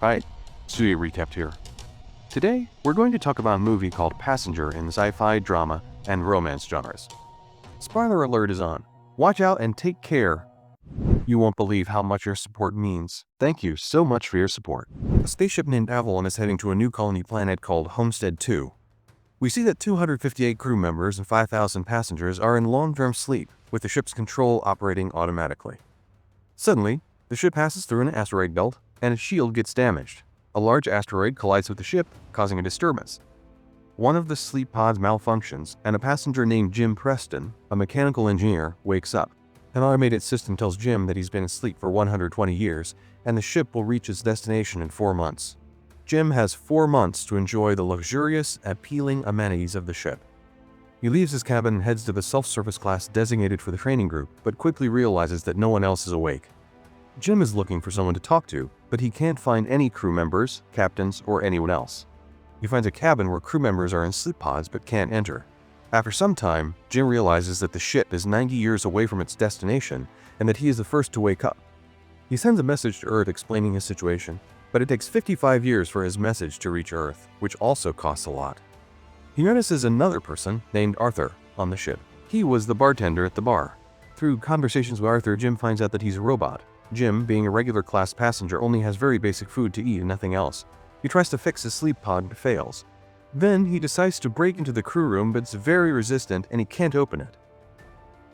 Hi, Studio Recapped here. Today, we're going to talk about a movie called Passenger in the sci-fi, drama, and romance genres. Spoiler alert is on. Watch out and take care. You won't believe how much your support means. Thank you so much for your support. A spaceship named Avalon is heading to a new colony planet called Homestead 2. We see that 258 crew members and 5,000 passengers are in long-term sleep, with the ship's control operating automatically. Suddenly, the ship passes through an asteroid belt, and its shield gets damaged. A large asteroid collides with the ship, causing a disturbance. One of the sleep pods malfunctions, and a passenger named Jim Preston, a mechanical engineer, wakes up. An automated system tells Jim that he's been asleep for 120 years, and the ship will reach its destination in 4 months. Jim has 4 months to enjoy the luxurious, appealing amenities of the ship. He leaves his cabin and heads to the self-service class designated for the training group, but quickly realizes that no one else is awake. Jim is looking for someone to talk to, but he can't find any crew members, captains, or anyone else. He finds a cabin where crew members are in sleep pods but can't enter. After some time, Jim realizes that the ship is 90 years away from its destination and that he is the first to wake up. He sends a message to Earth explaining his situation, but it takes 55 years for his message to reach Earth, which also costs a lot. He notices another person named Arthur on the ship. He was the bartender at the bar. Through conversations with Arthur, Jim finds out that he's a robot. Jim, being a regular class passenger, only has very basic food to eat and nothing else. He tries to fix his sleep pod but fails. Then he decides to break into the crew room, but it's very resistant and he can't open it.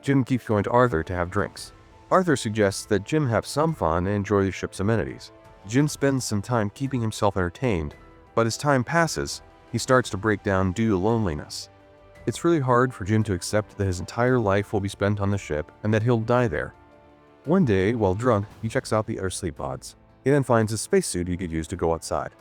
Jim keeps going to Arthur to have drinks. Arthur suggests that Jim have some fun and enjoy the ship's amenities. Jim spends some time keeping himself entertained, but as time passes, he starts to break down due to loneliness. It's really hard for Jim to accept that his entire life will be spent on the ship and that he'll die there. One day, while drunk, he checks out the other sleep pods. He then finds a spacesuit he could use to go outside.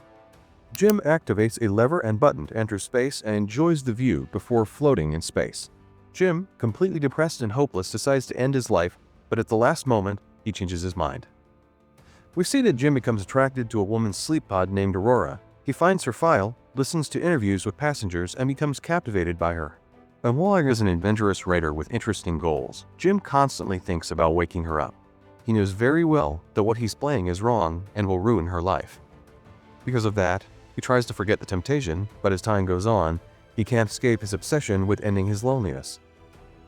Jim activates a lever and button to enter space and enjoys the view before floating in space. Jim, completely depressed and hopeless, decides to end his life, but at the last moment, he changes his mind. We see that Jim becomes attracted to a woman's sleep pod named Aurora. He finds her file, listens to interviews with passengers, and becomes captivated by her. And while he is an adventurous writer with interesting goals, Jim constantly thinks about waking her up. He knows very well that what he's playing is wrong and will ruin her life. Because of that, he tries to forget the temptation, but as time goes on, he can't escape his obsession with ending his loneliness.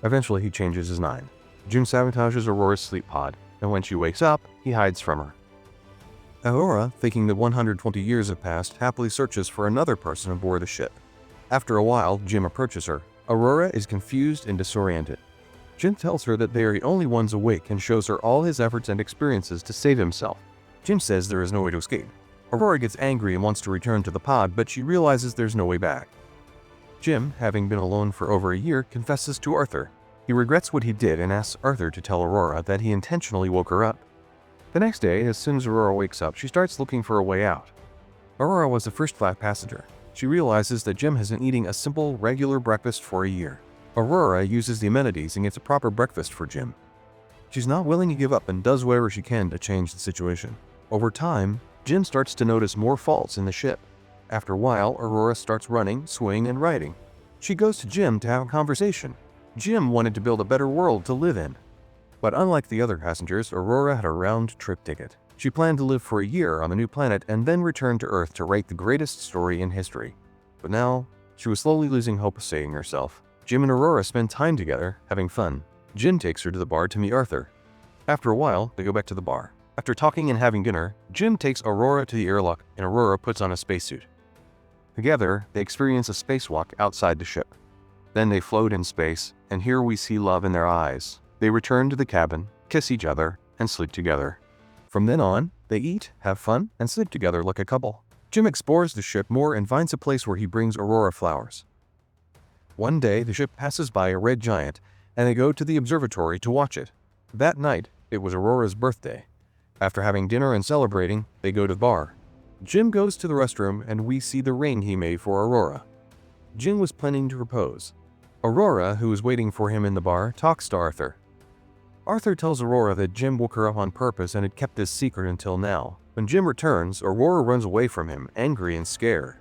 Eventually, he changes his mind. Jim sabotages Aurora's sleep pod, and when she wakes up, he hides from her. Aurora, thinking that 120 years have passed, happily searches for another person aboard the ship. After a while, Jim approaches her. Aurora is confused and disoriented. Jim tells her that they are the only ones awake and shows her all his efforts and experiences to save himself. Jim says there is no way to escape. Aurora gets angry and wants to return to the pod, but she realizes there's no way back. Jim, having been alone for over a year, confesses to Arthur. He regrets what he did and asks Arthur to tell Aurora that he intentionally woke her up. The next day, as soon as Aurora wakes up, she starts looking for a way out. Aurora was the first flat passenger. She realizes that Jim has been eating a simple, regular breakfast for a year. Aurora uses the amenities and gets a proper breakfast for Jim. She's not willing to give up and does whatever she can to change the situation. Over time, Jim starts to notice more faults in the ship. After a while, Aurora starts running, swaying, and riding. She goes to Jim to have a conversation. Jim wanted to build a better world to live in. But unlike the other passengers, Aurora had a round-trip ticket. She planned to live for a year on the new planet and then return to Earth to write the greatest story in history. But now, she was slowly losing hope of saving herself. Jim and Aurora spend time together, having fun. Jim takes her to the bar to meet Arthur. After a while, they go back to the bar. After talking and having dinner, Jim takes Aurora to the airlock and Aurora puts on a spacesuit. Together, they experience a spacewalk outside the ship. Then they float in space, and here we see love in their eyes. They return to the cabin, kiss each other, and sleep together. From then on, they eat, have fun, and sleep together like a couple. Jim explores the ship more and finds a place where he brings Aurora flowers. One day, the ship passes by a red giant, and they go to the observatory to watch it. That night, it was Aurora's birthday. After having dinner and celebrating, they go to the bar. Jim goes to the restroom, and we see the ring he made for Aurora. Jim was planning to propose. Aurora, who is waiting for him in the bar, talks to Arthur. Arthur tells Aurora that Jim woke her up on purpose and had kept this secret until now. When Jim returns, Aurora runs away from him, angry and scared.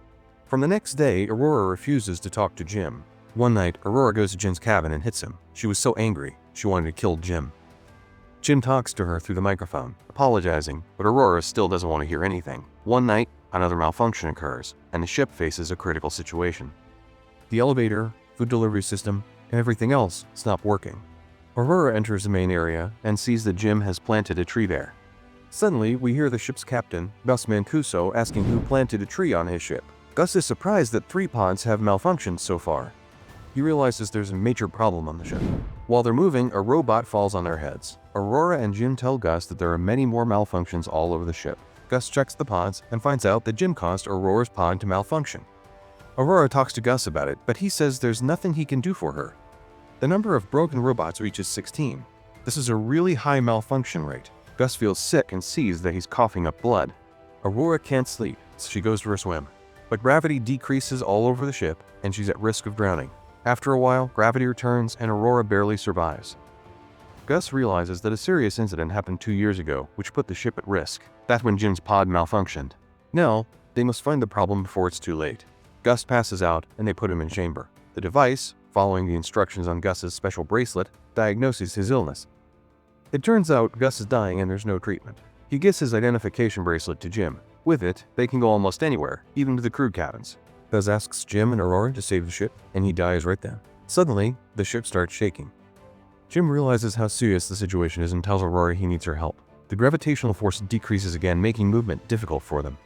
From the next day, Aurora refuses to talk to Jim. One night, Aurora goes to Jim's cabin and hits him. She was so angry, she wanted to kill Jim. Jim talks to her through the microphone, apologizing, but Aurora still doesn't want to hear anything. One night, another malfunction occurs, and the ship faces a critical situation. The elevator, food delivery system, and everything else stop working. Aurora enters the main area and sees that Jim has planted a tree there. Suddenly, we hear the ship's captain, Gus Mancuso, asking who planted a tree on his ship. Gus is surprised that 3 pods have malfunctioned so far. He realizes there's a major problem on the ship. While they're moving, a robot falls on their heads. Aurora and Jim tell Gus that there are many more malfunctions all over the ship. Gus checks the pods and finds out that Jim caused Aurora's pod to malfunction. Aurora talks to Gus about it, but he says there's nothing he can do for her. The number of broken robots reaches 16. This is a really high malfunction rate. Gus feels sick and sees that he's coughing up blood. Aurora can't sleep, so she goes for a swim. But gravity decreases all over the ship, and she's at risk of drowning. After a while, gravity returns and Aurora barely survives. Gus realizes that a serious incident happened 2 years ago, which put the ship at risk. That's when Jim's pod malfunctioned. Now, they must find the problem before it's too late. Gus passes out, and they put him in chamber. The device, following the instructions on Gus's special bracelet, diagnoses his illness. It turns out Gus is dying and there's no treatment. He gives his identification bracelet to Jim. With it, they can go almost anywhere, even to the crew cabins. Gus asks Jim and Aurora to save the ship, and he dies right then. Suddenly, the ship starts shaking. Jim realizes how serious the situation is and tells Aurora he needs her help. The gravitational force decreases again, making movement difficult for them.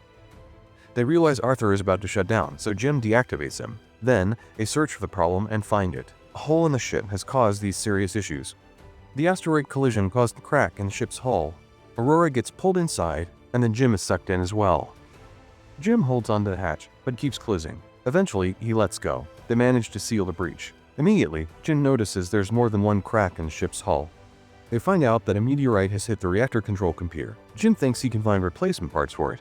They realize Arthur is about to shut down, so Jim deactivates him. Then, they search for the problem and find it. A hole in the ship has caused these serious issues. The asteroid collision caused a crack in the ship's hull. Aurora gets pulled inside, and then Jim is sucked in as well. Jim holds onto the hatch, but keeps closing. Eventually, he lets go. They manage to seal the breach. Immediately, Jim notices there's more than one crack in the ship's hull. They find out that a meteorite has hit the reactor control computer. Jim thinks he can find replacement parts for it.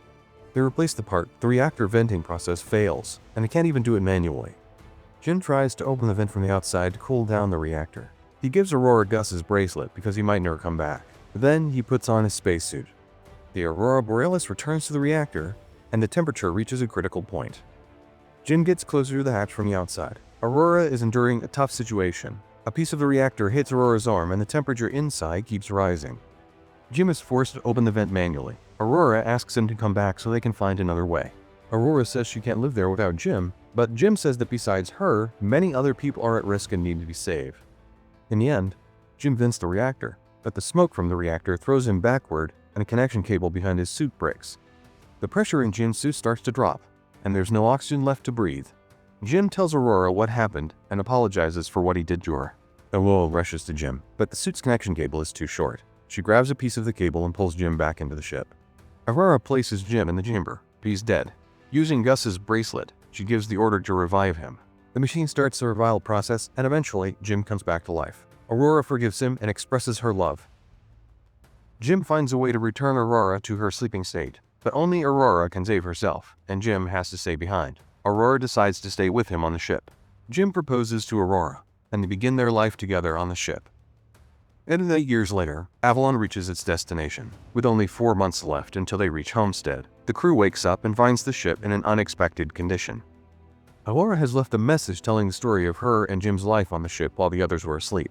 They replace the part, the reactor venting process fails, and they can't even do it manually. Jim tries to open the vent from the outside to cool down the reactor. He gives Aurora Gus's bracelet because he might never come back. Then he puts on his spacesuit. The Aurora Borealis returns to the reactor, and the temperature reaches a critical point. Jim gets closer to the hatch from the outside. Aurora is enduring a tough situation. A piece of the reactor hits Aurora's arm, and the temperature inside keeps rising. Jim is forced to open the vent manually. Aurora asks him to come back so they can find another way. Aurora says she can't live there without Jim, but Jim says that besides her, many other people are at risk and need to be saved. In the end, Jim vents the reactor, but the smoke from the reactor throws him backward and a connection cable behind his suit breaks. The pressure in Jim's suit starts to drop, and there's no oxygen left to breathe. Jim tells Aurora what happened and apologizes for what he did to her. Aurora rushes to Jim, but the suit's connection cable is too short. She grabs a piece of the cable and pulls Jim back into the ship. Aurora places Jim in the chamber, but he's dead. Using Gus's bracelet, she gives the order to revive him. The machine starts the revival process, and eventually, Jim comes back to life. Aurora forgives him and expresses her love. Jim finds a way to return Aurora to her sleeping state, but only Aurora can save herself, and Jim has to stay behind. Aurora decides to stay with him on the ship. Jim proposes to Aurora, and they begin their life together on the ship. 8 years later, Avalon reaches its destination. With only 4 months left until they reach Homestead, the crew wakes up and finds the ship in an unexpected condition. Aurora has left a message telling the story of her and Jim's life on the ship while the others were asleep.